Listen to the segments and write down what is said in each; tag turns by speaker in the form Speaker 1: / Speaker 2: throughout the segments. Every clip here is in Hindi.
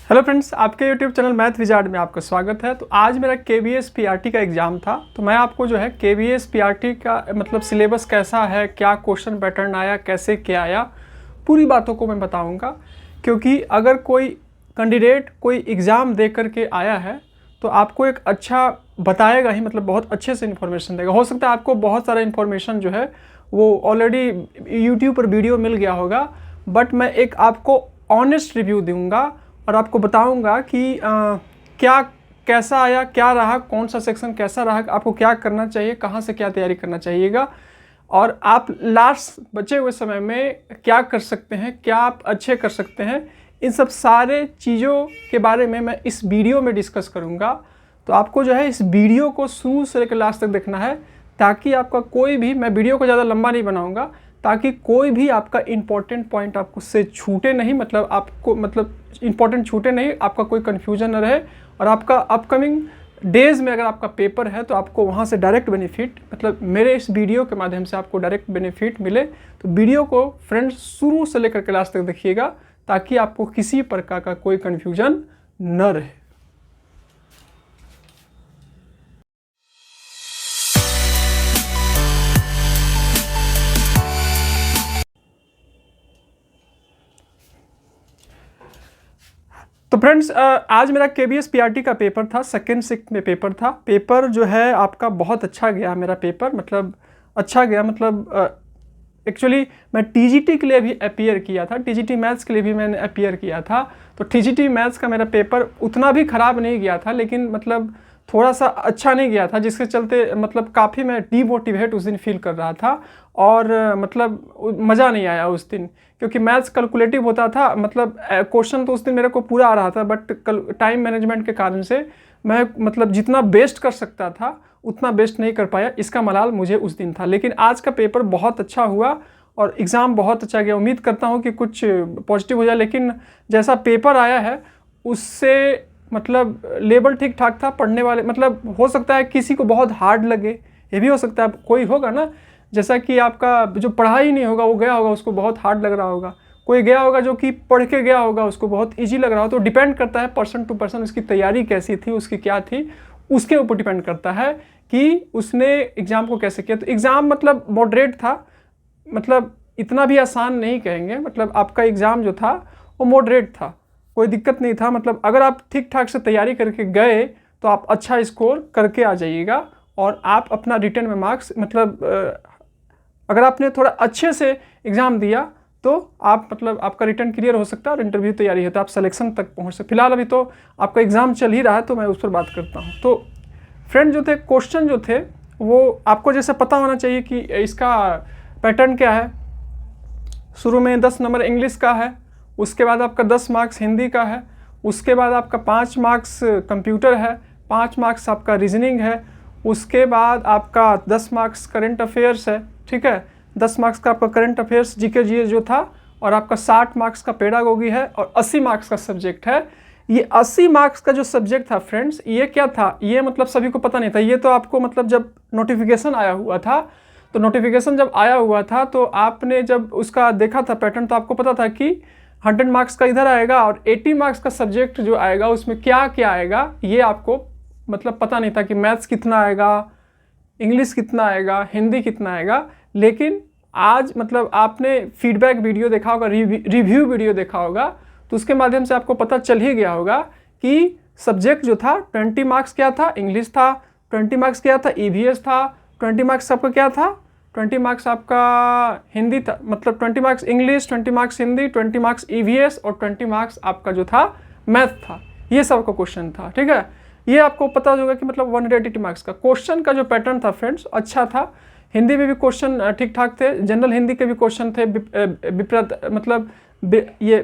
Speaker 1: हेलो फ्रेंड्स, आपके यूट्यूब चैनल मैथ विजार्ड में आपका स्वागत है। तो आज मेरा KVS PRT का एग्ज़ाम था, तो मैं आपको जो है KVS PRT का मतलब सिलेबस कैसा है, क्या क्वेश्चन पैटर्न आया, कैसे क्या आया, पूरी बातों को मैं बताऊंगा। क्योंकि अगर कोई कैंडिडेट कोई एग्ज़ाम दे करके आया है तो आपको एक अच्छा बताएगा ही, मतलब बहुत अच्छे से इन्फॉर्मेशन देगा। हो सकता है आपको बहुत सारा इन्फॉर्मेशन जो है वो ऑलरेडी यूट्यूब पर वीडियो मिल गया होगा, बट मैं एक आपको ऑनेस्ट रिव्यू दूंगा और आपको बताऊंगा कि क्या कैसा आया, क्या रहा, कौन सा सेक्शन कैसा रहा, आपको क्या करना चाहिए, कहाँ से क्या तैयारी करना चाहिएगा, और आप लास्ट बचे हुए समय में क्या कर सकते हैं, क्या आप अच्छे कर सकते हैं। इन सब सारे चीज़ों के बारे में मैं इस वीडियो में डिस्कस करूँगा। तो आपको जो है इस वीडियो को शुरू से लेकर लास्ट तक देखना है, ताकि आपका कोई भी, मैं वीडियो को ज़्यादा लंबा नहीं बनाऊँगा, ताकि कोई भी आपका इम्पोर्टेंट पॉइंट आपको से छूटे नहीं, मतलब आपको मतलब इम्पोर्टेंट छूटे नहीं, आपका कोई कन्फ्यूजन न रहे। और आपका अपकमिंग डेज़ में अगर आपका पेपर है तो आपको वहाँ से डायरेक्ट बेनिफिट, मतलब मेरे इस वीडियो के माध्यम से आपको डायरेक्ट बेनिफिट मिले। तो वीडियो को फ्रेंड्स शुरू से लेकर के लास्ट तक देखिएगा, ताकि आपको किसी प्रकार का कोई कन्फ्यूजन न रहे। तो फ्रेंड्स, आज मेरा KVS PRT का पेपर था, सेकेंड शिफ्ट में पेपर था। पेपर जो है आपका बहुत अच्छा गया मेरा पेपर, मतलब अच्छा गया, मतलब एक्चुअली मैं TGT के लिए भी अपीयर किया था, TGT मैथ्स के लिए भी मैंने अपीयर किया था। तो TGT मैथ्स का मेरा पेपर उतना भी ख़राब नहीं गया था, लेकिन मतलब थोड़ा सा अच्छा नहीं गया था, जिसके चलते मतलब काफ़ी मैं डीमोटिवेट उस दिन फील कर रहा था। और मतलब मज़ा नहीं आया उस दिन, क्योंकि मैथ्स कैलकुलेटिव होता था। मतलब क्वेश्चन तो उस दिन मेरे को पूरा आ रहा था, बट टाइम मैनेजमेंट के कारण से मैं मतलब जितना बेस्ट कर सकता था उतना बेस्ट नहीं कर पाया। इसका मलाल मुझे उस दिन था। लेकिन आज का पेपर बहुत अच्छा हुआ और एग्ज़ाम बहुत अच्छा गया। उम्मीद करता हूँ कि कुछ पॉजिटिव हो जाए, लेकिन जैसा पेपर आया है उससे मतलब लेवल ठीक ठाक था। पढ़ने वाले, मतलब हो सकता है किसी को बहुत हार्ड लगे, ये भी हो सकता है। कोई होगा ना, जैसा कि आपका जो पढ़ाई नहीं होगा वो गया होगा, उसको बहुत हार्ड लग रहा होगा। कोई गया होगा जो कि पढ़ के गया होगा, उसको बहुत इजी लग रहा हो। तो डिपेंड करता है पर्सन टू पर्सन, उसकी तैयारी कैसी थी, उसकी क्या थी, उसके ऊपर डिपेंड करता है कि उसने एग्ज़ाम को कैसे किया। तो एग्ज़ाम मतलब मॉडरेट था, मतलब इतना भी आसान नहीं कहेंगे। मतलब आपका एग्ज़ाम जो था वो मॉडरेट था, कोई दिक्कत नहीं था। मतलब अगर आप ठीक ठाक से तैयारी करके गए तो आप अच्छा स्कोर करके आ जाइएगा, और आप अपना रिटर्न में मार्क्स, मतलब अगर आपने थोड़ा अच्छे से एग्ज़ाम दिया तो आप मतलब आपका रिटर्न क्लियर हो सकता है, और इंटरव्यू तैयारी है तो आप सिलेक्शन तक पहुंच सकते। फिलहाल अभी तो आपका एग्ज़ाम चल ही रहा है, तो मैं उस पर बात करता हूं। तो फ्रेंड जो थे, क्वेश्चन जो थे वो आपको जैसे पता होना चाहिए कि इसका पैटर्न क्या है। शुरू में 10 नंबर इंग्लिश का है, उसके बाद आपका 10 मार्क्स हिंदी का है, उसके बाद आपका 5 मार्क्स कंप्यूटर है, 5 मार्क्स आपका रीजनिंग है, उसके बाद आपका 10 मार्क्स करंट अफेयर्स है। ठीक है, 10 मार्क्स का आपका करंट अफेयर्स जीके जीएस जो था, और आपका 60 मार्क्स का पेडागोगी है, और 80 मार्क्स का सब्जेक्ट है। ये 80 मार्क्स का जो सब्जेक्ट था फ्रेंड्स, ये क्या था, ये मतलब सभी को पता नहीं था। ये तो आपको मतलब जब नोटिफिकेशन आया हुआ था, तो नोटिफिकेशन जब आया हुआ था तो आपने जब उसका देखा था पैटर्न, तो आपको पता था कि 100 मार्क्स का इधर आएगा और 80 मार्क्स का सब्जेक्ट जो आएगा उसमें क्या क्या आएगा, ये आपको मतलब पता नहीं था कि मैथ्स कितना आएगा, इंग्लिश कितना आएगा, हिंदी कितना आएगा। लेकिन आज मतलब आपने फीडबैक वीडियो देखा होगा, रिव्यू वीडियो देखा होगा, तो उसके माध्यम से आपको पता चल ही गया होगा कि सब्जेक्ट जो था 20 मार्क्स क्या था, इंग्लिश था। 20 मार्क्स क्या था, EVS था। 20 मार्क्स आपका क्या था, 20 मार्क्स आपका हिंदी था, मतलब 20 marks English, 20 marks Hindi, 20 marks EVS, और 20 मार्क्स आपका जो था मैथ था। ये सब का क्वेश्चन था। ठीक है, ये आपको पता होगा कि मतलब 180 मार्क्स का क्वेश्चन का जो पैटर्न था फ्रेंड्स अच्छा था। हिंदी में भी क्वेश्चन ठीक ठाक थे, जनरल हिंदी के भी क्वेश्चन थे, विपरीत मतलब ये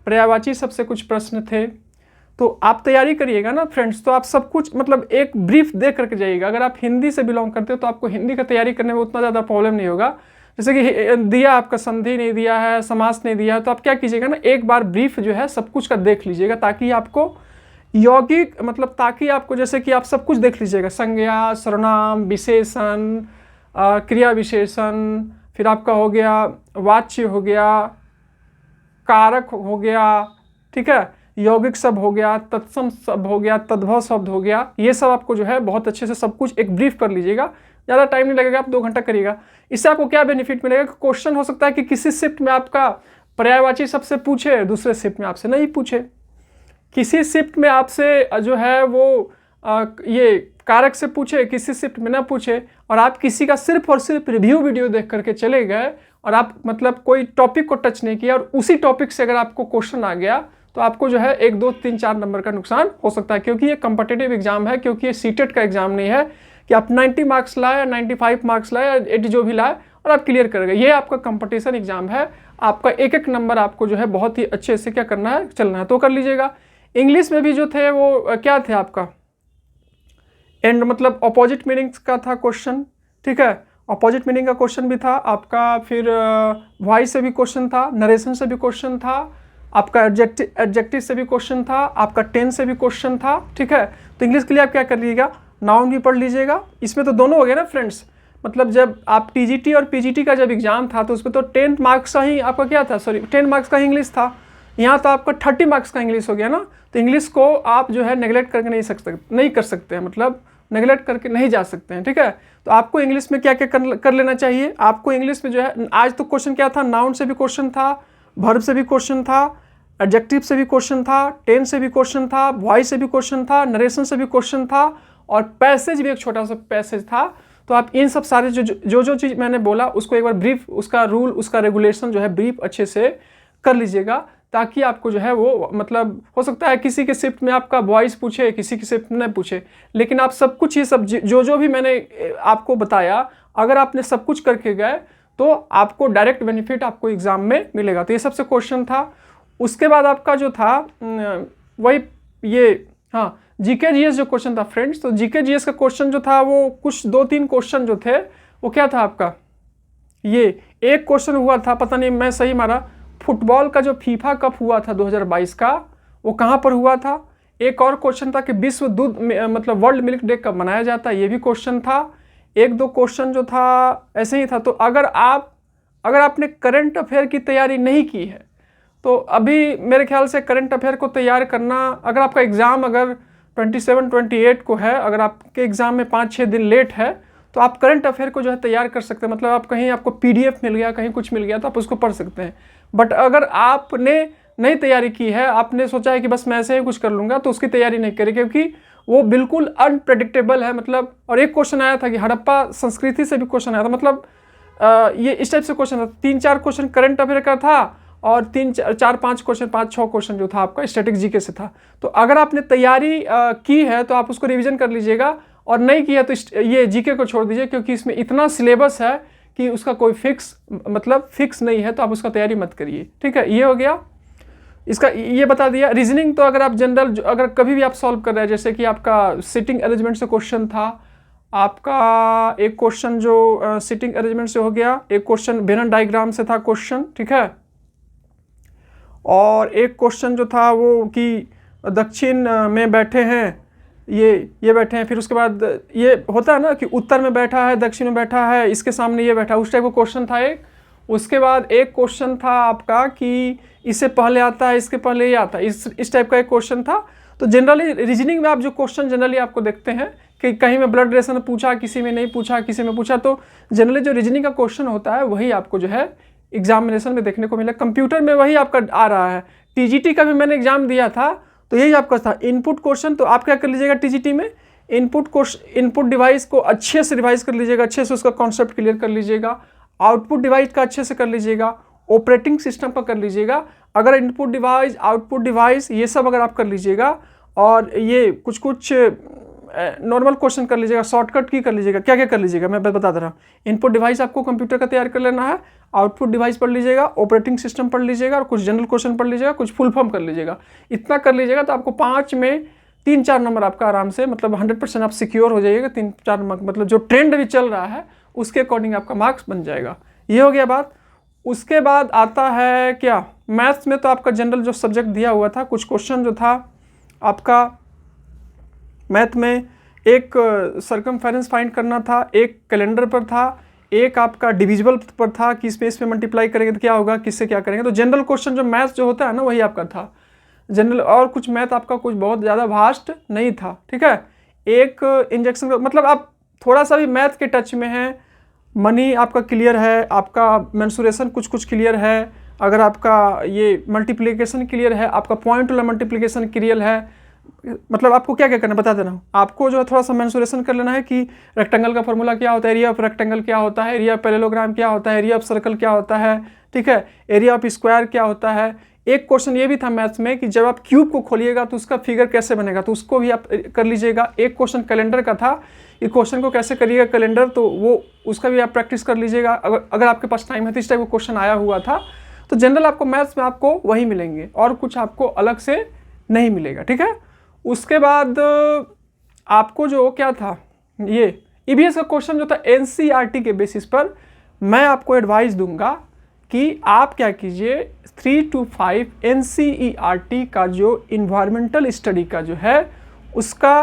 Speaker 1: पर्यायवाची सबसे कुछ प्रश्न थे। तो आप तैयारी करिएगा ना फ्रेंड्स, तो आप सब कुछ मतलब एक ब्रीफ दे करके जाइएगा। अगर आप हिंदी से बिलोंग करते हो तो आपको हिंदी का तैयारी करने में उतना ज़्यादा प्रॉब्लम नहीं होगा। जैसे कि दिया आपका संधि नहीं दिया है, समास नहीं दिया है, तो आप क्या कीजिएगा ना, एक बार ब्रीफ जो है सब कुछ का देख लीजिएगा, ताकि आपको यौगिक मतलब ताकि आपको जैसे कि आप सब कुछ देख लीजिएगा, संज्ञा, सर्वनाम, विशेषण, क्रिया विशेषण, फिर आपका हो गया वाच्य, हो गया कारक, हो गया। ठीक है, यौगिक शब्द हो गया, तत्सम शब्द हो गया, तद्भव शब्द हो गया, ये सब आपको जो है बहुत अच्छे से सब कुछ एक ब्रीफ कर लीजिएगा। ज़्यादा टाइम नहीं लगेगा, आप 2 घंटा करिएगा। इससे आपको क्या बेनिफिट मिलेगा कि क्वेश्चन हो सकता है कि किसी शिफ्ट में आपका पर्यायवाची शब्द से पूछे, दूसरे शिफ्ट में आपसे नहीं पूछे। किसी शिफ्ट में आपसे जो है वो ये कारक से पूछे, किसी शिफ्ट में ना पूछे, और आप किसी का सिर्फ और सिर्फ रिव्यू वीडियो देख करके चले गए और आप मतलब कोई टॉपिक को टच नहीं किया और उसी टॉपिक से अगर आपको क्वेश्चन आ गया तो आपको जो है 1 2 3 4 नंबर का नुकसान हो सकता है। क्योंकि ये कॉम्पिटिटिव एग्जाम है, क्योंकि ये सीटेट का एग्जाम नहीं है कि आप 90 मार्क्स लाए, 95 मार्क्स लाए, 80 जो भी लाए और आप क्लियर कर गए। ये आपका कंपटीशन एग्जाम है, आपका एक एक नंबर आपको जो है बहुत ही अच्छे से क्या करना है, चलना है, तो कर लीजिएगा। इंग्लिश में भी जो थे वो क्या थे आपका, एंड मतलब अपोजिट मीनिंग्स का था क्वेश्चन, ठीक है, अपोजिट मीनिंग का क्वेश्चन भी था आपका, फिर वॉइस से भी क्वेश्चन था, नरेशन से भी क्वेश्चन था, आपका एडजेक्टिव से भी क्वेश्चन था, आपका टेंस से भी क्वेश्चन था, ठीक है। तो इंग्लिश के लिए आप क्या कर लीजिएगा, नाउन भी पढ़ लीजिएगा। इसमें तो दोनों हो गए ना फ्रेंड्स, मतलब जब आप टीजीटी और पीजीटी का जब एग्जाम था तो उसमें तो 10 मार्क्स का ही आपका क्या था, 10 मार्क्स का ही इंग्लिश था। यहाँ तो आपका 30 मार्क्स का इंग्लिश हो गया ना। तो इंग्लिश को आप जो है नेगलेक्ट करके नहीं कर सकते हैं, मतलब नेगलेक्ट करके नहीं जा सकते हैं, ठीक है। तो आपको इंग्लिश में क्या क्या कर लेना चाहिए, आपको इंग्लिश में जो है आज तो क्वेश्चन क्या था, नाउन से भी क्वेश्चन था, वर्ब से भी क्वेश्चन था, एडजेक्टिव से भी क्वेश्चन था, टेंस से भी क्वेश्चन था, वॉइस से भी क्वेश्चन था, नरेशन से भी क्वेश्चन था, और पैसेज भी एक छोटा सा पैसेज था। तो आप इन सब सारे जो चीज़ मैंने बोला उसको एक बार ब्रीफ, उसका रूल, उसका रेगुलेशन जो है ब्रीफ अच्छे से कर लीजिएगा, ताकि आपको जो है वो मतलब हो सकता है किसी के शिफ्ट में आपका वॉइस पूछे, किसी के शिफ्ट में नहीं पूछे, लेकिन आप सब कुछ ये सब जो भी मैंने आपको बताया, अगर आपने सब कुछ करके गए तो आपको डायरेक्ट बेनिफिट आपको एग्जाम में मिलेगा। तो ये सबसे क्वेश्चन था। उसके बाद आपका जो था वही ये हाँ जीके जीएस जो क्वेश्चन था फ्रेंड्स, तो जीके जीएस का क्वेश्चन जो था वो कुछ 2-3 क्वेश्चन जो थे वो क्या था आपका, ये एक क्वेश्चन हुआ था, पता नहीं मैं सही मारा, फुटबॉल का जो फीफा कप हुआ था 2022 का, वो कहाँ पर हुआ था। एक और क्वेश्चन था कि विश्व दूध मतलब वर्ल्ड मिल्क डे कब मनाया जाता है, ये भी क्वेश्चन था। 1-2 क्वेश्चन जो था ऐसे ही था। तो अगर आपने करंट अफेयर की तैयारी नहीं की है तो अभी मेरे ख्याल से करंट अफेयर को तैयार करना, अगर आपका एग्ज़ाम अगर 27-28 को है, अगर आपके एग्ज़ाम में 5-6 दिन लेट है तो आप करंट अफेयर को जो है तैयार कर सकते हैं। मतलब आप कहीं आपको पीडीएफ मिल गया, कहीं कुछ मिल गया तो आप उसको पढ़ सकते हैं। बट अगर आपने नहीं तैयारी की है, आपने सोचा है कि बस मैं ऐसे ही कुछ कर लूँगा, तो उसकी तैयारी नहीं करें, क्योंकि वो बिल्कुल अनप्रेडिक्टेबल है। मतलब और एक क्वेश्चन आया था कि हड़प्पा संस्कृति से भी क्वेश्चन आया था, मतलब ये इस टाइप से क्वेश्चन था। 3-4 क्वेश्चन करंट अफेयर का था और 3-4-5 क्वेश्चन 5-6 क्वेश्चन जो था आपका स्टैटिक जीके से था। तो अगर आपने तैयारी की है तो आप उसको रिवीजन कर लीजिएगा, और नहीं किया तो ये जीके को छोड़ दीजिए, क्योंकि इसमें इतना सिलेबस है कि उसका कोई फिक्स नहीं है, तो आप उसका तैयारी मत करिए, ठीक है। ये हो गया, इसका ये बता दिया। रीजनिंग तो अगर आप जनरल अगर कभी भी आप सॉल्व कर रहे हैं, जैसे कि आपका सिटिंग अरेंजमेंट से क्वेश्चन था, आपका एक क्वेश्चन जो सिटिंग अरेंजमेंट से हो गया, एक क्वेश्चन वेनन डायग्राम से था क्वेश्चन, ठीक है, और एक क्वेश्चन जो था वो कि दक्षिण में बैठे हैं, ये बैठे हैं, फिर उसके बाद ये होता है ना कि उत्तर में बैठा है, दक्षिण में बैठा है, इसके सामने ये बैठा है, उस टाइप का क्वेश्चन था एक। उसके बाद एक क्वेश्चन था आपका कि इससे पहले आता है, इसके पहले ये आता है, इस टाइप का एक क्वेश्चन था। तो जनरली रीजनिंग में आप जो क्वेश्चन जनरली आपको देखते हैं कि कहीं में ब्लड रिलेशन पूछा, किसी में नहीं पूछा, किसी में पूछा, तो जनरली जो रीजनिंग का क्वेश्चन होता है वही आपको जो है एग्जामिनेशन में देखने को मिला। कंप्यूटर में वही आपका आ रहा है। टीजीटी का भी मैंने एग्जाम दिया था तो यही आपका था इनपुट क्वेश्चन। तो आप क्या कर लीजिएगा टीजीटी में, इनपुट डिवाइस को अच्छे से रिवाइज कर लीजिएगा, अच्छे से उसका कॉन्सेप्ट क्लियर कर लीजिएगा, आउटपुट डिवाइस का अच्छे से कर लीजिएगा, ऑपरेटिंग सिस्टम का कर लीजिएगा। अगर इनपुट डिवाइस, आउटपुट डिवाइस ये सब अगर आप कर लीजिएगा, और ये कुछ नॉर्मल क्वेश्चन कर लीजिएगा, शॉर्टकट की कर लीजिएगा, क्या क्या कर लीजिएगा मैं बता दे रहा हूँ। इनपुट डिवाइस आपको कंप्यूटर का तैयार कर लेना है, आउटपुट डिवाइस पढ़ लीजिएगा, ऑपरेटिंग सिस्टम पढ़ लीजिएगा, और कुछ जनरल क्वेश्चन पढ़ लीजिएगा, कुछ फुल फॉर्म कर लीजिएगा। इतना कर लीजिएगा तो आपको 5 में 3-4 नंबर आपका आराम से, मतलब 100% आप सिक्योर हो जाइएगा। 3-4 नंबर मतलब जो ट्रेंड अभी चल रहा है उसके अकॉर्डिंग आपका मार्क्स बन जाएगा। ये हो गया बात। उसके बाद आता है क्या, मैथ्स में तो आपका जनरल जो सब्जेक्ट दिया हुआ था, कुछ क्वेश्चन जो था आपका मैथ में, एक सर्कमफेरेंस फाइंड करना था, एक कैलेंडर पर था, एक आपका डिविजिबल पर था कि स्पेस में मल्टीप्लाई करेंगे तो क्या होगा, किससे क्या करेंगे। तो जनरल क्वेश्चन जो मैथ्स जो होता है ना वही आपका था। जनरल और कुछ मैथ आपका कुछ बहुत ज़्यादा वास्ट नहीं था, ठीक है। एक इंजेक्शन का मतलब आप थोड़ा सा भी मैथ के टच में हैं, मनी आपका क्लियर है, आपका मेंसुरेशन कुछ कुछ क्लियर है, अगर आपका ये मल्टीप्लिकेशन क्लियर है, आपका पॉइंट वाला मल्टीप्लिकेशन क्लियर है, मतलब आपको क्या क्या करना है बता देना हूँ। आपको जो है थोड़ा सा मेंसुरेशन कर लेना है कि रेक्टेंगल का फॉर्मूला क्या होता है, एरिया ऑफ रेक्टेंगल क्या होता है, एरिया ऑफ पैरेललोग्राम क्या होता है, एरिया ऑफ सर्कल क्या होता है, ठीक है, एरिया ऑफ स्क्वायर क्या होता है। एक क्वेश्चन ये भी था मैथ्स में कि जब आप क्यूब को खोलिएगा तो उसका फिगर कैसे बनेगा, तो उसको भी आप कर लीजिएगा। एक क्वेश्चन कैलेंडर का था, ये क्वेश्चन को कैसे करिएगा कैलेंडर, तो वो उसका भी आप प्रैक्टिस कर लीजिएगा अगर आपके पास टाइम है। तो इस टाइप का क्वेश्चन आया हुआ था। तो जनरल आपको मैथ्स में आपको वही मिलेंगे और कुछ आपको अलग से नहीं मिलेगा, ठीक है। उसके बाद आपको जो क्या था, ये ईवीएस का क्वेश्चन जो था एनसीईआरटी के बेसिस पर, मैं आपको एडवाइस दूंगा कि आप क्या कीजिए 3 to 5 एनसीईआरटी का जो इन्वायरमेंटल स्टडी का जो है उसका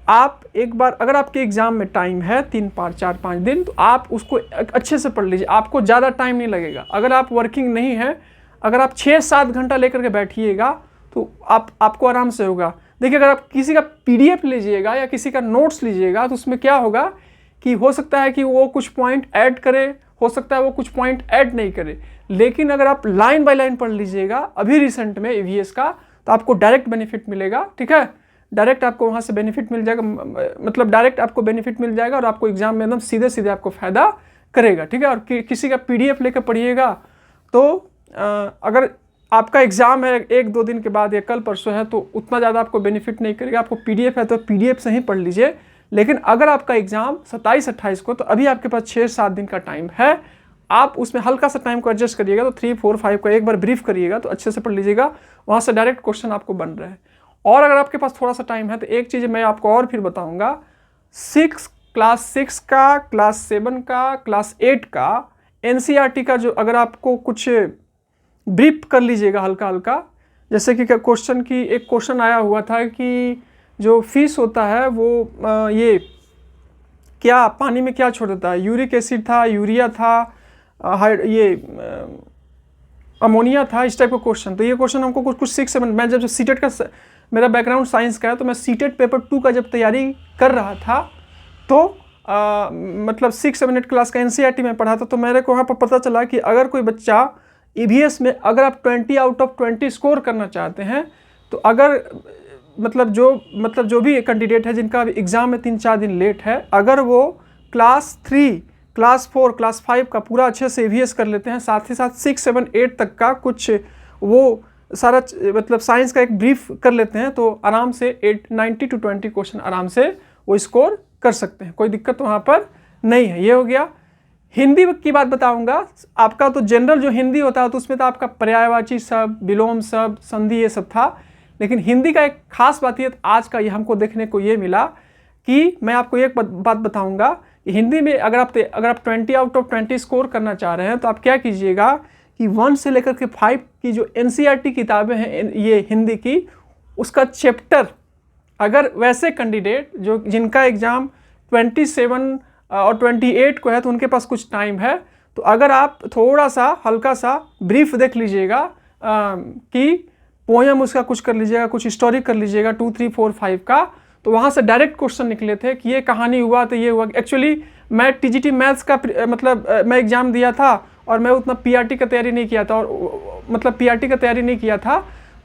Speaker 1: आप एक बार, अगर आपके एग्जाम में टाइम है 3, 5, 4, 5 दिन, तो आप उसको अच्छे से पढ़ लीजिए, आपको ज़्यादा टाइम नहीं लगेगा। अगर आप वर्किंग नहीं है, अगर आप 6-7 घंटा लेकर के बैठिएगा तो आपको आराम से होगा। देखिए अगर आप किसी का पीडीएफ लीजिएगा या किसी का नोट्स लीजिएगा तो उसमें क्या होगा कि हो सकता है कि वो कुछ पॉइंट ऐड करे, हो सकता है वो कुछ पॉइंट ऐड नहीं करे, लेकिन अगर आप लाइन बाय लाइन पढ़ लीजिएगा अभी रिसेंट में ईवीएस का, तो आपको डायरेक्ट बेनिफिट मिलेगा, ठीक है। डायरेक्ट आपको वहाँ से बेनिफिट मिल जाएगा, मतलब डायरेक्ट आपको बेनिफिट मिल जाएगा और आपको एग्जाम में एकदम सीधे सीधे आपको फ़ायदा करेगा, ठीक है। और किसी का पीडीएफ लेकर पढ़िएगा तो अगर आपका एग्जाम है 1-2 दिन के बाद या कल परसों है तो उतना ज़्यादा आपको बेनिफिट नहीं करेगा। आपको पीडीएफ है तो पीडीएफ से ही पढ़ लीजिए। लेकिन अगर आपका एग्जाम 27-28 को, तो अभी आपके पास 6-7 दिन का टाइम है, आप उसमें हल्का सा टाइम को एडजस्ट करिएगा, तो 3, 4, 5 को एक बार ब्रीफ करिएगा तो अच्छे से पढ़ लीजिएगा, वहाँ से डायरेक्ट क्वेश्चन आपको बन रहे हैं। और अगर आपके पास थोड़ा सा टाइम है तो एक चीज़ मैं आपको और फिर बताऊँगा, क्लास 6 का, क्लास 7 का, क्लास 8 का एनसीईआरटी का जो अगर आपको कुछ ब्रीफ कर लीजिएगा हल्का हल्का, जैसे कि क्वेश्चन की एक क्वेश्चन आया हुआ था कि जो फिश होता है वो ये क्या पानी में क्या छोड़ देता है, यूरिक एसिड था, यूरिया था, ये अमोनिया था, इस टाइप का क्वेश्चन। तो ये क्वेश्चन हमको कुछ 6-7, मैं जब सीटेट का, मेरा बैकग्राउंड साइंस का है, तो मैं सीटेट पेपर 2 का जब तैयारी कर रहा था तो मतलब 6-7 8 क्लास का एनसीईआरटी में पढ़ा था, तो मेरे को वहाँ पर पता चला कि अगर कोई बच्चा ईवीएस में अगर आप 20 आउट ऑफ 20 स्कोर करना चाहते हैं, तो अगर मतलब जो भी कैंडिडेट है जिनका एग्ज़ाम में 3-4 दिन लेट है, अगर वो क्लास 3, क्लास 4, क्लास 5 का पूरा अच्छे से ईवीएस कर लेते हैं, साथ ही साथ 6, 7, 8 तक का कुछ वो सारा मतलब साइंस का एक ब्रीफ कर लेते हैं, तो आराम से 90 to 20 क्वेश्चन आराम से वो स्कोर कर सकते हैं, कोई दिक्कत वहाँ पर नहीं है। ये हो गया। हिंदी की बात बताऊंगा, आपका तो जनरल जो हिंदी होता है तो उसमें तो आपका पर्यायवाची शब्द, विलोम शब्द, संधि ये सब था, लेकिन हिंदी का एक खास बात ये आज का ये हमको देखने को ये मिला कि मैं आपको एक बात बताऊंगा, हिंदी में अगर आप 20 आउट ऑफ 20 स्कोर करना चाह रहे हैं तो आप क्या कीजिएगा कि 1 से लेकर के 5 की जो एनसीईआरटी किताबें हैं ये हिंदी की, उसका चैप्टर, अगर वैसे कैंडिडेट जो जिनका एग्ज़ाम 27 और 28 को है तो उनके पास कुछ टाइम है, तो अगर आप थोड़ा सा हल्का सा ब्रीफ देख लीजिएगा कि पोएम उसका कुछ कर लीजिएगा, कुछ स्टोरी कर लीजिएगा 2, 3, 4, 5 का, तो वहाँ से डायरेक्ट क्वेश्चन निकले थे कि ये कहानी हुआ तो ये हुआ। एक्चुअली मैं टीजीटी मैथ्स का मतलब मैं एग्ज़ाम दिया था और मैं उतना पीआरटी का तैयारी नहीं किया था, और मतलब पीआरटी का तैयारी नहीं किया था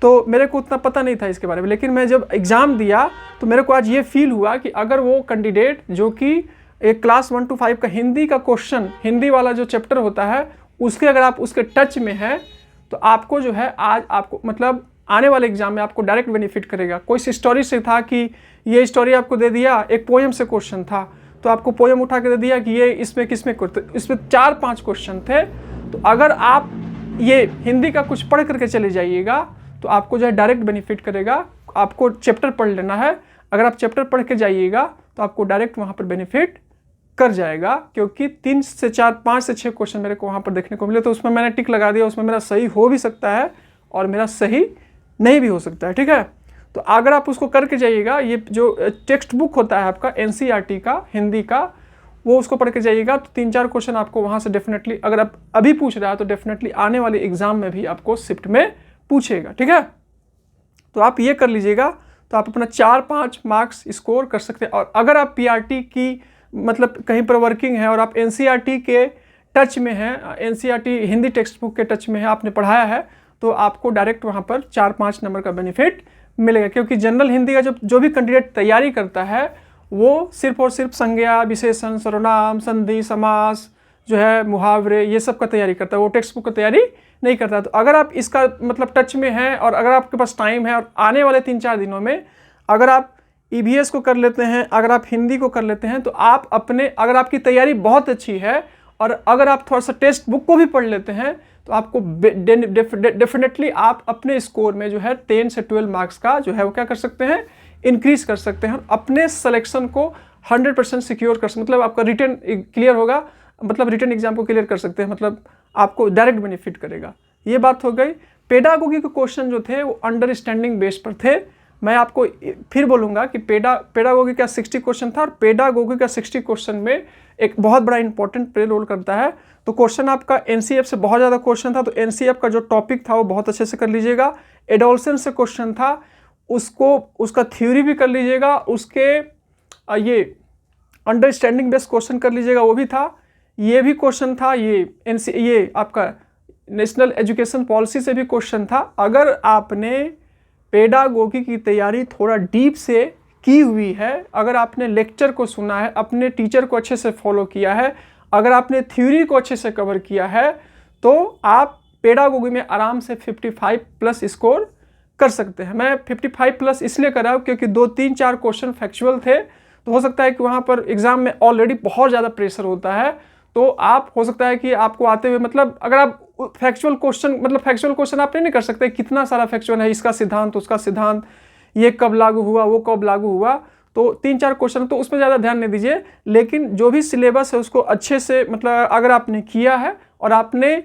Speaker 1: तो मेरे को उतना पता नहीं था इसके बारे में। लेकिन मैं जब एग्ज़ाम दिया तो मेरे को आज ये फील हुआ कि अगर वो कैंडिडेट जो कि एक क्लास 1 to 5 का हिंदी का क्वेश्चन, हिंदी वाला जो चैप्टर होता है उसके अगर आप उसके टच में हैं तो आपको जो है आज आपको मतलब आने वाले एग्जाम में आपको डायरेक्ट बेनिफिट करेगा। कोई स्टोरी से था कि ये स्टोरी आपको दे दिया, एक पोएम से क्वेश्चन था तो आपको पोएम उठा के दे दिया कि ये इसमें 4-5 क्वेश्चन थे, तो अगर आप ये हिंदी का कुछ पढ़ करके चले जाइएगा तो आपको जो है डायरेक्ट बेनिफिट करेगा। आपको चैप्टर पढ़ लेना है, अगर आप चैप्टर पढ़ के जाइएगा तो आपको डायरेक्ट वहाँ पर बेनिफिट कर जाएगा, क्योंकि 3 से 4, 5 से 6 क्वेश्चन मेरे को वहाँ पर देखने को मिले, तो उसमें मैंने टिक लगा दिया, उसमें मेरा सही हो भी सकता है और मेरा सही नहीं भी हो सकता है, ठीक है। तो अगर आप उसको करके जाइएगा, ये जो टेक्स्ट बुक होता है आपका एनसीईआरटी का हिंदी का, वो उसको पढ़ के जाइएगा तो 3-4 क्वेश्चन आपको वहाँ से डेफिनेटली, अगर आप अभी पूछ रहा है तो डेफिनेटली आने वाले एग्जाम में भी आपको शिफ्ट में पूछेगा, ठीक है। तो आप ये कर लीजिएगा तो आप अपना 4-5 मार्क्स स्कोर कर सकते हैं। और अगर आप पीआरटी की मतलब कहीं पर वर्किंग है और आप एनसीईआरटी के टच में हैं, एनसीईआरटी हिंदी टेक्स्ट बुक के टच में है, आपने पढ़ाया है, तो आपको डायरेक्ट वहाँ पर 4-5 नंबर का बेनिफिट मिलेगा। क्योंकि जनरल हिंदी का जो भी कैंडिडेट तैयारी करता है वो सिर्फ और सिर्फ संज्ञा, विशेषण, सर्वनाम, संधि, समास जो है, मुहावरे, ये सब का तैयारी करता है, वो टेक्स्ट बुक का तैयारी नहीं करता। तो अगर आप इसका मतलब टच में हैं और अगर आपके पास टाइम है और आने वाले 3-4 दिनों में अगर आप ईवीएस को कर लेते हैं, अगर आप हिंदी को कर लेते हैं, तो आप अपने, अगर आपकी तैयारी बहुत अच्छी है और अगर आप थोड़ा सा टेक्स्ट बुक को भी पढ़ लेते हैं तो आपको डेफिनेटली आप अपने स्कोर में जो है 10 से 12 मार्क्स का जो है वो क्या कर सकते हैं, इंक्रीज कर सकते हैं। अपने सिलेक्शन को 100% सिक्योर कर सकते, मतलब आपका रिटन क्लियर होगा, मतलब रिटन एग्जाम को क्लियर कर सकते हैं, मतलब आपको डायरेक्ट बेनिफिट करेगा। ये बात हो गई। पेडागोगी के क्वेश्चन जो थे वो अंडरस्टैंडिंग बेस पर थे। मैं आपको फिर बोलूँगा कि पेडागोगी का 60 क्वेश्चन था और पेडागोगी का 60 क्वेश्चन में एक बहुत बड़ा इंपॉर्टेंट प्ले रोल करता है। तो क्वेश्चन आपका एनसीएफ से बहुत ज़्यादा क्वेश्चन था, तो एनसीएफ का जो टॉपिक था वो बहुत अच्छे से कर लीजिएगा। एडोलसेंस से क्वेश्चन था, उसका थ्योरी भी कर लीजिएगा, उसके ये अंडरस्टैंडिंग बेस्ड क्वेश्चन कर लीजिएगा, वो भी था। ये भी क्वेश्चन था, ये आपका नेशनल एजुकेशन पॉलिसी से भी क्वेश्चन था। अगर आपने पेडागोगी की तैयारी थोड़ा डीप से की हुई है, अगर आपने लेक्चर को सुना है, अपने टीचर को अच्छे से फॉलो किया है, अगर आपने थ्योरी को अच्छे से कवर किया है, तो आप पेडागोगी में आराम से 55+ स्कोर कर सकते हैं। मैं 55+ इसलिए कर रहा हूँ क्योंकि 2-3-4 क्वेश्चन फैक्चुअल थे, तो हो सकता है कि वहाँ पर एग्जाम में ऑलरेडी बहुत ज़्यादा प्रेशर होता है, तो आप हो सकता है कि आपको आते हुए, मतलब अगर आप फैक्चुअल क्वेश्चन आप नहीं कर सकते, कितना सारा फैक्चुअल है, इसका सिद्धांत, उसका सिद्धांत, ये कब लागू हुआ, वो कब लागू हुआ, तो 3-4 क्वेश्चन, तो उसमें ज़्यादा ध्यान नहीं दीजिए। लेकिन जो भी सिलेबस है उसको अच्छे से, मतलब अगर आपने किया है और आपने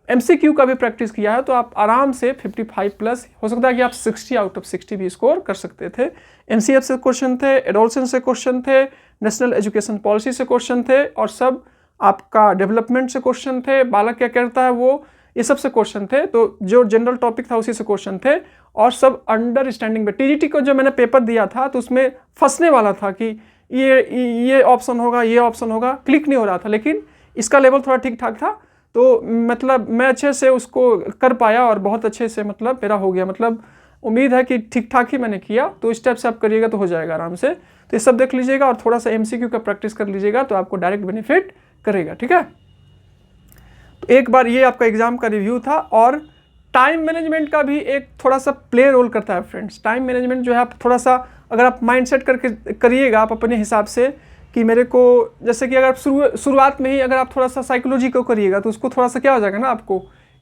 Speaker 1: MCQ का भी प्रैक्टिस किया है, तो आप आराम से 55+, हो सकता है कि आप 60 आउट ऑफ 60 भी स्कोर कर सकते थे। NCF से क्वेश्चन थे, एडोलसेंस से क्वेश्चन थे, नेशनल एजुकेशन पॉलिसी से क्वेश्चन थे, और सब आपका डेवलपमेंट से क्वेश्चन थे, बालक क्या करता है वो, ये सब से क्वेश्चन थे। तो जो जनरल टॉपिक था उसी से क्वेश्चन थे, और सब अंडरस्टैंडिंग में। TGT को जो मैंने पेपर दिया था तो उसमें फंसने वाला था कि ये ऑप्शन होगा, ये ऑप्शन होगा, क्लिक नहीं हो रहा था, लेकिन इसका लेवल थोड़ा ठीक ठाक था, तो मतलब मैं अच्छे से उसको कर पाया और बहुत अच्छे से मतलब मेरा हो गया। मतलब उम्मीद है कि ठीक ठाक ही मैंने किया, तो इस टाइप से आप करिएगा तो हो जाएगा आराम से। तो ये सब देख लीजिएगा और थोड़ा सा MCQ का प्रैक्टिस कर लीजिएगा, तो आपको डायरेक्ट बेनिफिट करेगा। ठीक है, तो एक बार ये आपका एग्जाम का रिव्यू था। और टाइम मैनेजमेंट का भी एक थोड़ा सा प्ले रोल करता है फ्रेंड्स। टाइम मैनेजमेंट जो है आप थोड़ा सा, अगर आप माइंड सेट करके करिएगा आप अपने हिसाब से कि मेरे को, जैसे कि अगर शुरुआत में ही अगर आप थोड़ा सा साइकोलॉजी को करिएगा तो उसको थोड़ा सा क्या हो जाएगा ना, आपको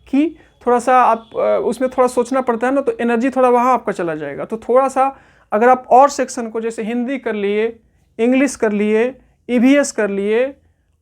Speaker 1: कि थोड़ा सा आप उसमें थोड़ा सोचना पड़ता है ना, तो एनर्जी थोड़ा वहाँ आपका चला जाएगा। तो थोड़ा सा अगर आप और सेक्शन को, जैसे हिंदी कर लिए, इंग्लिश कर लिए, EVS कर लिए,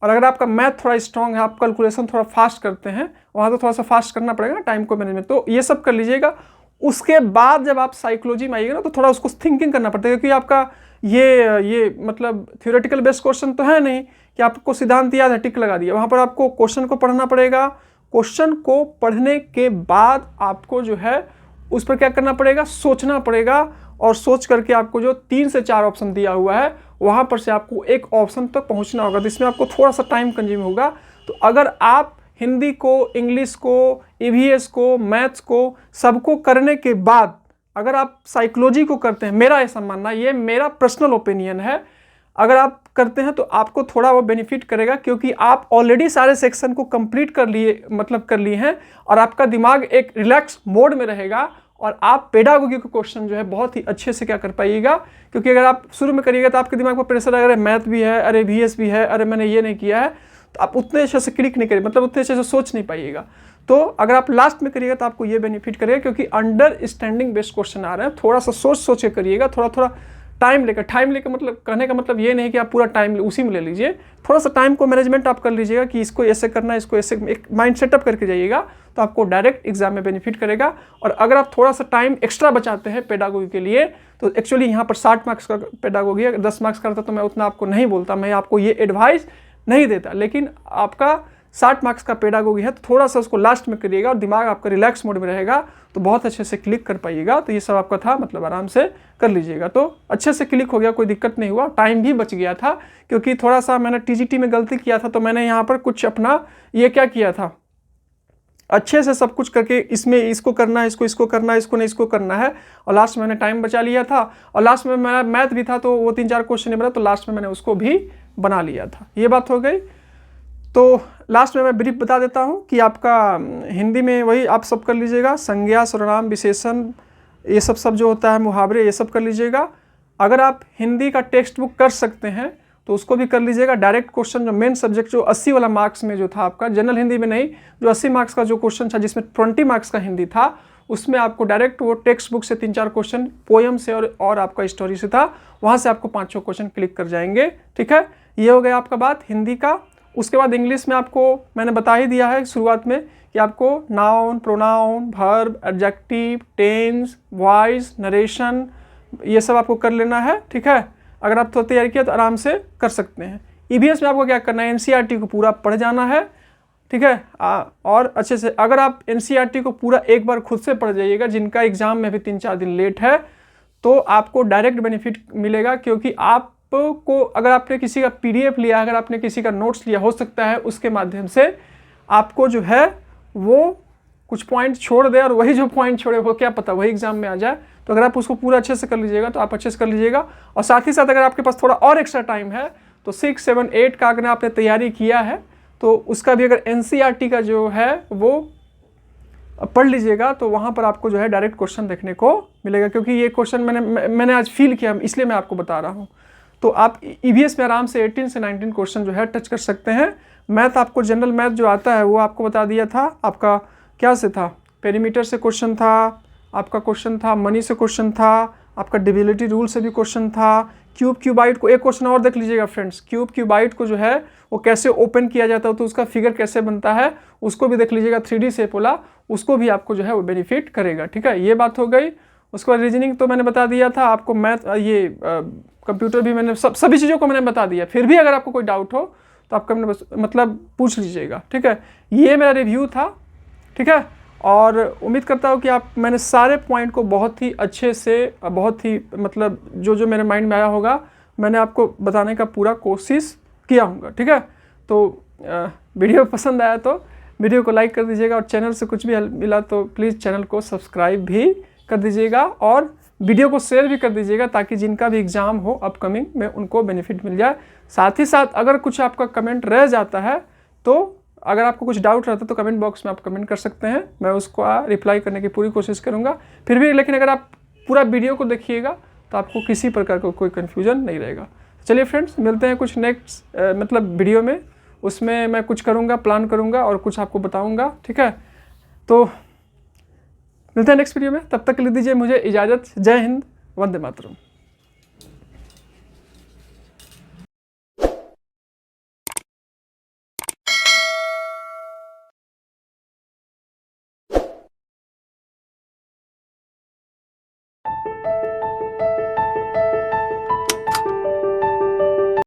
Speaker 1: और अगर आपका मैथ थोड़ा स्ट्रॉन्ग है, आप कैलकुलेशन थोड़ा फास्ट करते हैं, वहाँ तो थोड़ा सा फास्ट करना पड़ेगा ना टाइम को मैनेजमेंट, तो ये सब कर लीजिएगा। उसके बाद जब आप साइकोलॉजी में आइएगा ना, तो थोड़ा उसको थिंकिंग करना पड़ता है, क्योंकि आपका ये मतलब थ्योरेटिकल बेस्ड क्वेश्चन तो है नहीं कि आपको सिद्धांत याद है टिक लगा दिया। वहाँ पर आपको क्वेश्चन को पढ़ना पड़ेगा। क्वेश्चन को पढ़ने के बाद आपको जो है उस पर क्या करना पड़ेगा, सोचना पड़ेगा, और सोच करके आपको जो 3 से 4 ऑप्शन दिया हुआ है वहाँ पर से आपको एक ऑप्शन तक पहुँचना होगा। तो इसमें आपको थोड़ा सा टाइम कंज्यूम होगा। तो अगर आप हिंदी को, इंग्लिश को, EVS को, मैथ्स को, सबको करने के बाद अगर आप साइकोलॉजी को करते हैं, मेरा ऐसा मानना, ये मेरा पर्सनल ओपिनियन है, अगर आप करते हैं तो आपको थोड़ा वो बेनिफिट करेगा, क्योंकि आप ऑलरेडी सारे सेक्शन को कंप्लीट कर लिए हैं, और आपका दिमाग एक रिलैक्स मोड में रहेगा, और आप पेडागोगी का क्वेश्चन जो है बहुत ही अच्छे से क्या कर पाइएगा। क्योंकि अगर आप शुरू में करिएगा तो आपके दिमाग पर प्रेशर आएगा, अरे मैथ भी है, अरे VS भी है, अरे मैंने ये नहीं किया है, तो आप उतने अच्छे से क्लिक नहीं करिए, मतलब उतने अच्छे से सोच नहीं पाइएगा। तो अगर आप लास्ट में करिएगा तो आपको ये बेनिफिट करेगा, क्योंकि अंडरस्टैंडिंग बेस्ड क्वेश्चन आ रहे हैं। थोड़ा सा सोच के करिएगा, थोड़ा टाइम लेकर, मतलब कहने का मतलब ये नहीं कि आप पूरा टाइम उसी में ले लीजिए, थोड़ा सा टाइम को मैनेजमेंट आप कर लीजिएगा कि इसको ऐसे करना है, इसको ऐसे, एक माइंड सेटअप करके जाइएगा, तो आपको डायरेक्ट एग्जाम में बेनिफिट करेगा। और अगर आप थोड़ा सा टाइम एक्स्ट्रा बचाते हैं पेडागोगी के लिए, तो एक्चुअली यहाँ पर 60 मार्क्स का पेडागोगी है, 10 मार्क्स का रहता तो मैं उतना आपको नहीं बोलता, मैं आपको ये एडवाइस नहीं देता, लेकिन आपका 60 मार्क्स का पेडागोगी है, तो थोड़ा सा उसको लास्ट में करिएगा और दिमाग आपका रिलैक्स मोड में रहेगा तो बहुत अच्छे से क्लिक कर पाइएगा। तो ये सब आपका था, मतलब आराम से कर लीजिएगा। तो अच्छे से क्लिक हो गया, कोई दिक्कत नहीं हुआ, टाइम भी बच गया था, क्योंकि थोड़ा सा मैंने टीजीटी में गलती किया था, तो मैंने यहाँ पर कुछ अपना ये क्या किया था, अच्छे से सब कुछ करके इसमें इसको करना है, इसको करना है, इसको नहीं इसको करना है, और लास्ट में मैंने टाइम बचा लिया था। और लास्ट में मेरा मैथ भी था, तो वो 3-4 क्वेश्चन नहीं बना, तो लास्ट में मैंने उसको भी बना लिया था। ये बात हो गई। तो लास्ट में मैं ब्रीफ बता देता हूँ कि आपका हिंदी में वही आप सब कर लीजिएगा, संज्ञा, सर्वनाम, विशेषण, ये सब जो होता है, मुहावरे, ये सब कर लीजिएगा। अगर आप हिंदी का टेक्स्ट बुक कर सकते हैं तो उसको भी कर लीजिएगा। डायरेक्ट क्वेश्चन जो मेन सब्जेक्ट जो 80 वाला मार्क्स में जो था आपका, जनरल हिंदी में नहीं, जो 80 मार्क्स का जो क्वेश्चन था जिसमें 20 मार्क्स का हिंदी था, उसमें आपको डायरेक्ट वो टेक्स्ट बुक से 3-4 क्वेश्चन पोएम से और आपका स्टोरी से था, वहाँ से आपको 5-6 क्वेश्चन क्लिक कर जाएंगे। ठीक है, ये हो गया आपका बात हिंदी का। उसके बाद इंग्लिश में आपको मैंने बता ही दिया है शुरुआत में कि आपको noun, pronoun, verb, adjective, tense, voice, narration, ये सब आपको कर लेना है। ठीक है, अगर आप तो तैयारी किया तो आराम से कर सकते हैं। ईवीएस में आपको क्या करना है, एनसीईआरटी को पूरा पढ़ जाना है। ठीक है, और अच्छे से अगर आप एनसीईआरटी को पूरा एक बार खुद से पढ़ जाइएगा, जिनका एग्जाम में भी 3-4 दिन लेट है, तो आपको डायरेक्ट बेनिफिट मिलेगा। क्योंकि आपको अगर आपने किसी का पीडीएफ लिया, अगर आपने किसी का नोट्स लिया, हो सकता है उसके माध्यम से आपको जो है वो कुछ पॉइंट छोड़ दे, और वही जो पॉइंट छोड़े वो क्या पता वही एग्जाम में आ जाए। तो अगर आप उसको पूरा अच्छे से कर लीजिएगा तो आप अच्छे से कर लीजिएगा। और साथ ही साथ अगर आपके पास थोड़ा और एक्स्ट्रा टाइम है तो 6, 7, 8 का अगर आपने तैयारी किया है तो उसका भी अगर एनसीईआरटी का जो है वो पढ़ लीजिएगा, तो वहाँ पर आपको जो है डायरेक्ट क्वेश्चन देखने को मिलेगा। क्योंकि ये क्वेश्चन मैंने आज फील किया, इसलिए मैं आपको बता रहा हूँ। तो आप ईवीएस में आराम से 18 से 19 क्वेश्चन जो है टच कर सकते हैं। मैथ आपको जनरल मैथ जो आता है वो आपको बता दिया था। आपका क्या से था, पेरीमीटर से क्वेश्चन था, आपका क्वेश्चन था मनी से क्वेश्चन था, आपका डिविजिबिलिटी रूल से भी क्वेश्चन था। क्यूबाइट को एक क्वेश्चन और देख लीजिएगा फ्रेंड्स, क्यूबाइट को जो है वो कैसे ओपन किया जाता है, तो उसका फिगर कैसे बनता है उसको भी देख लीजिएगा। 3D शेप वाला, उसको भी आपको जो है वो बेनिफिट करेगा। ठीक है, ये बात हो गई। उसके बाद रीजनिंग तो मैंने बता दिया था आपको, मैथ ये कंप्यूटर भी मैंने सभी चीज़ों को मैंने बता दिया। फिर भी अगर आपको कोई डाउट हो तो आप मतलब पूछ लीजिएगा। ठीक है, ये मेरा रिव्यू था। ठीक है, और उम्मीद करता हूँ कि मैंने सारे पॉइंट को बहुत ही अच्छे से, बहुत ही मतलब जो मेरे माइंड में आया होगा मैंने आपको बताने का पूरा कोशिश किया होगा। ठीक है, तो वीडियो पसंद आया तो वीडियो को लाइक कर दीजिएगा, और चैनल से कुछ भी हेल्प मिला तो प्लीज़ चैनल को सब्सक्राइब भी कर दीजिएगा, और वीडियो को शेयर भी कर दीजिएगा, ताकि जिनका भी एग्ज़ाम हो अपकमिंग में उनको बेनिफिट मिल जाए। साथ ही साथ अगर कुछ आपका कमेंट रह जाता है, तो अगर आपको कुछ डाउट रहता है तो कमेंट बॉक्स में आप कमेंट कर सकते हैं, मैं उसको रिप्लाई करने की पूरी कोशिश करूँगा। फिर भी लेकिन अगर आप पूरा वीडियो को देखिएगा तो आपको किसी प्रकार का कोई कन्फ्यूजन नहीं रहेगा। चलिए फ्रेंड्स, मिलते हैं कुछ नेक्स्ट मतलब वीडियो में, उसमें मैं कुछ करूँगा, प्लान करूँगा और कुछ आपको बताऊँगा। ठीक है, तो मिलते हैं नेक्स्ट वीडियो में, तब तक के लिए दीजिए मुझे इजाज़त। जय हिंद, वंदे मातरम।